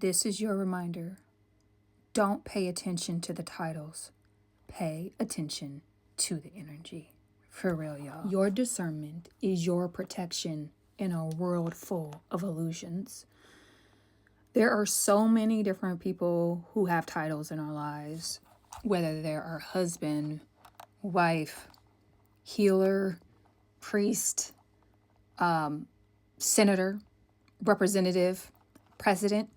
This is your reminder. Don't pay attention to the titles. Pay attention to the energy. For real, y'all. Your discernment is your protection in a world full of illusions. There are so many different people who have titles in our lives, whether they're our husband, wife, healer, priest, senator, representative, president,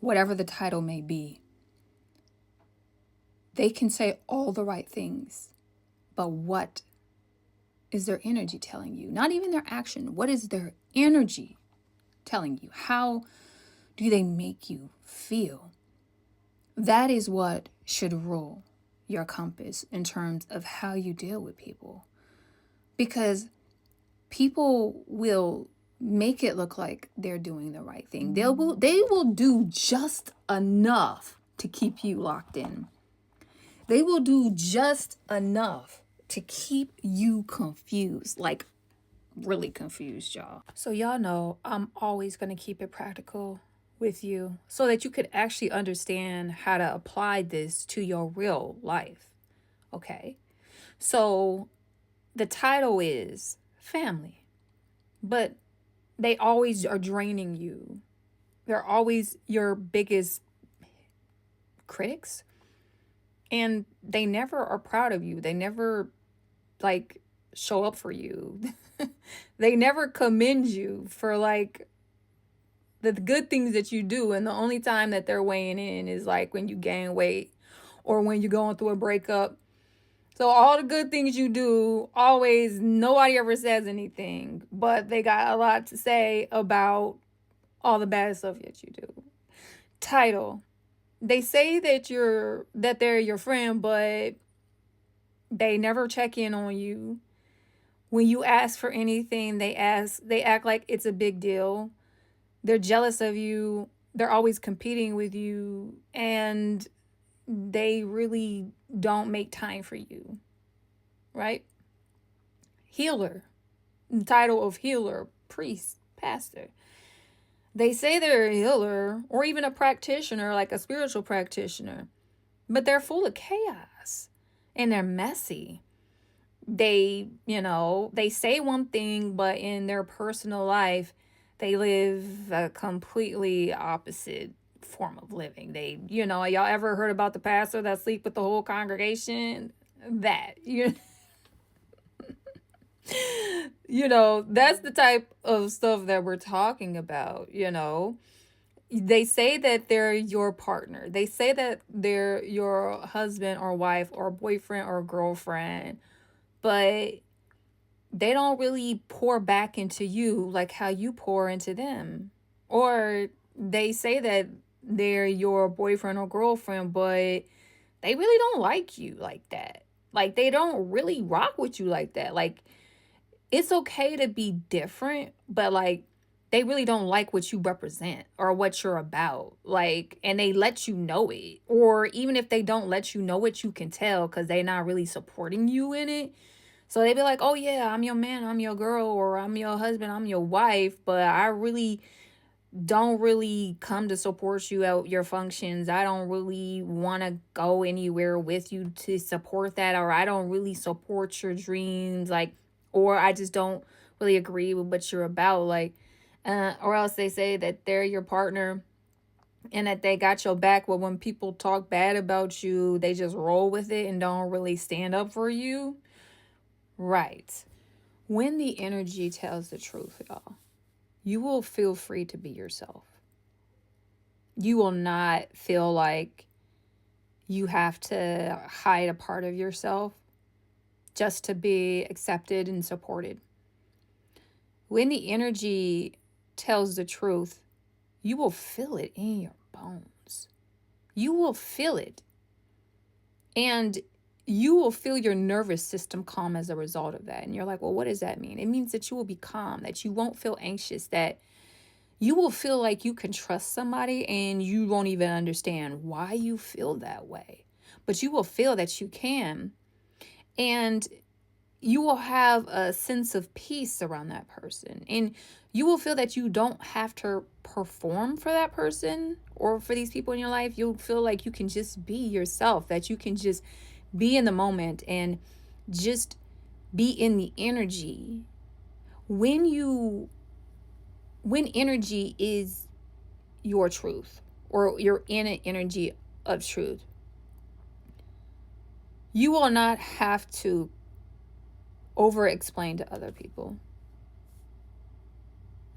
whatever the title may be. They can say all the right things, but what is their energy telling you? Not even their action. What is their energy telling you? How do they make you feel? That is what should rule your compass in terms of how you deal with people. Because people will make it look like they're doing the right thing. They will do just enough to keep you locked in. They will do just enough to keep you confused, like really confused, y'all. So y'all know I'm always going to keep it practical with you so that you could actually understand how to apply this to your real life. Okay? So the title is family, but they always are draining you. They're always your biggest critics. And they never are proud of you. They never show up for you. They never commend you for the good things that you do. And the only time that they're weighing in is when you gain weight or when you're going through a breakup. So all the good things you do, always, nobody ever says anything, but they got a lot to say about all the bad stuff that you do. Title. They say that they're your friend, but they never check in on you. When you ask for anything, they act like it's a big deal. They're jealous of you. They're always competing with you, and they really don't make time for you. Right? Healer. The title of healer, priest, pastor. They say they're a healer or even a practitioner, like a spiritual practitioner, but they're full of chaos and they're messy. They say one thing, but in their personal life, they live a completely opposite form of living. Y'all ever heard about the pastor that sleep with the whole congregation? That's the type of stuff that we're talking about. They say that they're your partner. They say that they're your husband or wife or boyfriend or girlfriend, but they don't really pour back into you like how you pour into them. Or they say that they're your boyfriend or girlfriend, but they really don't like you like that. They don't really rock with you like that. It's okay to be different, but they really don't like what you represent or what you're about. And they let you know it. Or even if they don't let you know it, you can tell because they're not really supporting you in it. So they be like, oh yeah, I'm your man, I'm your girl, or I'm your husband, I'm your wife, but I really don't really come to support you at your functions. I don't really want to go anywhere with you to support that, or I don't really support your dreams, or I just don't really agree with what you're about, or else they say that they're your partner and that they got your back, but when people talk bad about you, they just roll with it and don't really stand up for you. Right. When the energy tells the truth, y'all, you will feel free to be yourself. You will not feel like you have to hide a part of yourself just to be accepted and supported. When the energy tells the truth, you will feel it in your bones. You will feel it. And you will feel your nervous system calm as a result of that. And you're like, well, what does that mean? It means that you will be calm, that you won't feel anxious, that you will feel like you can trust somebody and you won't even understand why you feel that way. But you will feel that you can. And you will have a sense of peace around that person. And you will feel that you don't have to perform for that person or for these people in your life. You'll feel like you can just be yourself, that you can just be in the moment and just be in the energy. When energy is your truth, or you're in an energy of truth, you will not have to over explain to other people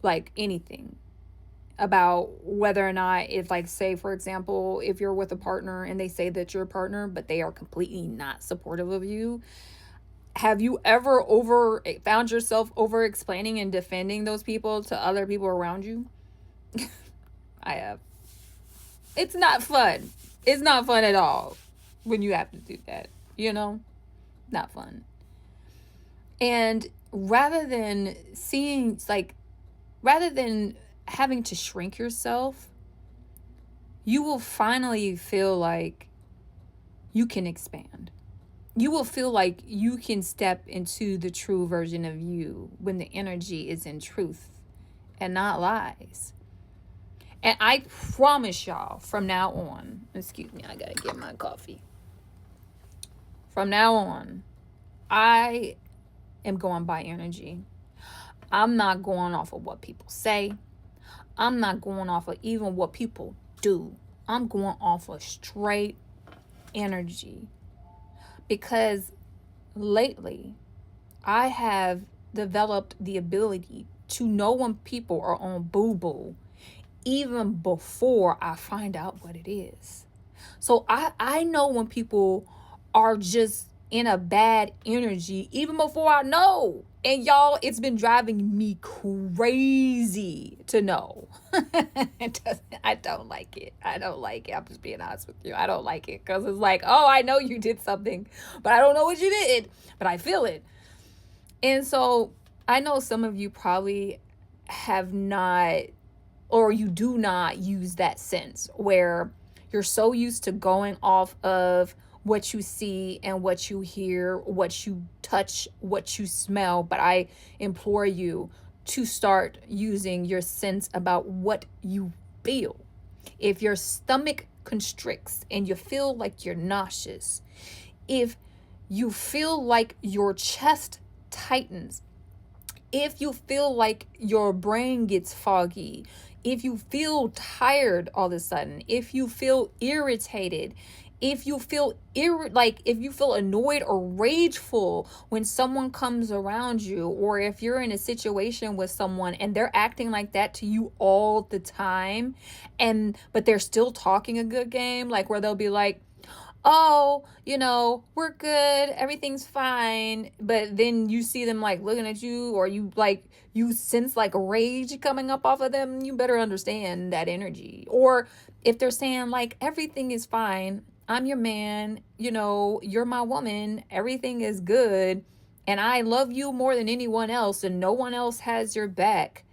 like anything about whether or not, if, like, say for example, if you're with a partner and they say that you're a partner but they are completely not supportive of you, have you ever found yourself over explaining and defending those people to other people around you? I have. It's not fun. It's not fun at all when you have to do that, not fun. And rather than having to shrink yourself, you will finally feel like you can expand. You will feel like you can step into the true version of you when the energy is in truth and not lies. And I promise y'all, from now on, excuse me, I gotta get my coffee. From now on, I am going by energy. I'm not going off of what people say. I'm not going off of even what people do. I'm going off of straight energy. Because lately, I have developed the ability to know when people are on boo-boo even before I find out what it is. So I know when people are just in a bad energy even before I know. And y'all, it's been driving me crazy to know. I don't like it. I don't like it. I'm just being honest with you. I don't like it because it's like, oh, I know you did something, but I don't know what you did, but I feel it. And so I know some of you probably have not, or you do not use that sense where you're so used to going off of what you see and what you hear, what you touch, what you smell. But I implore you to start using your sense about what you feel. If your stomach constricts and you feel like you're nauseous, if you feel like your chest tightens, if you feel like your brain gets foggy, if you feel tired all of a sudden, if you feel irritated, if you feel if you feel annoyed or rageful when someone comes around you, or if you're in a situation with someone and they're acting like that to you all the time, but they're still talking a good game, like where they'll be like, oh, we're good, everything's fine, but then you see them like looking at you, or you sense like rage coming up off of them, you better understand that energy. Or if they're saying like, everything is fine, I'm your man, you're my woman, everything is good, and I love you more than anyone else, and no one else has your back,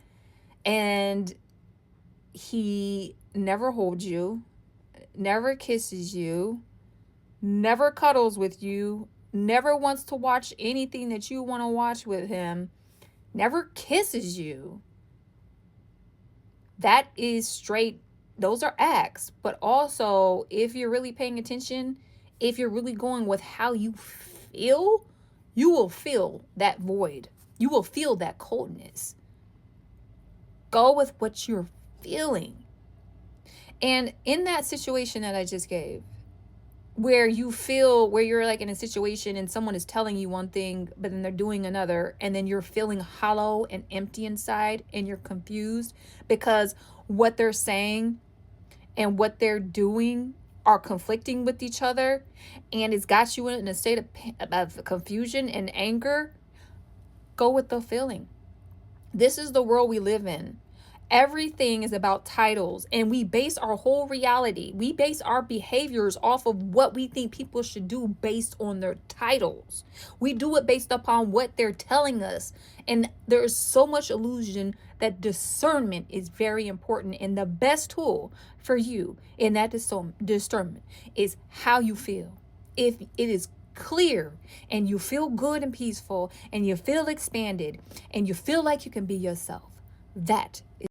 and he never holds you, never kisses you, never cuddles with you, never wants to watch anything that you want to watch with him, never kisses you. That is straight, those are acts. But also, if you're really paying attention, if you're really going with how you feel, you will feel that void. You will feel that coldness. Go with what you're feeling. And in that situation that I just gave, where you're like in a situation and someone is telling you one thing, but then they're doing another, and then you're feeling hollow and empty inside, and you're confused because what they're saying and what they're doing are conflicting with each other, and it's got you in a state of confusion and anger. Go with the feeling. This is the world we live in. Everything is about titles, and we base our whole reality. We base our behaviors off of what we think people should do based on their titles. We do it based upon what they're telling us. And there's so much illusion that discernment is very important. And the best tool for you in that discernment is how you feel. If it is clear and you feel good and peaceful and you feel expanded and you feel like you can be yourself, that is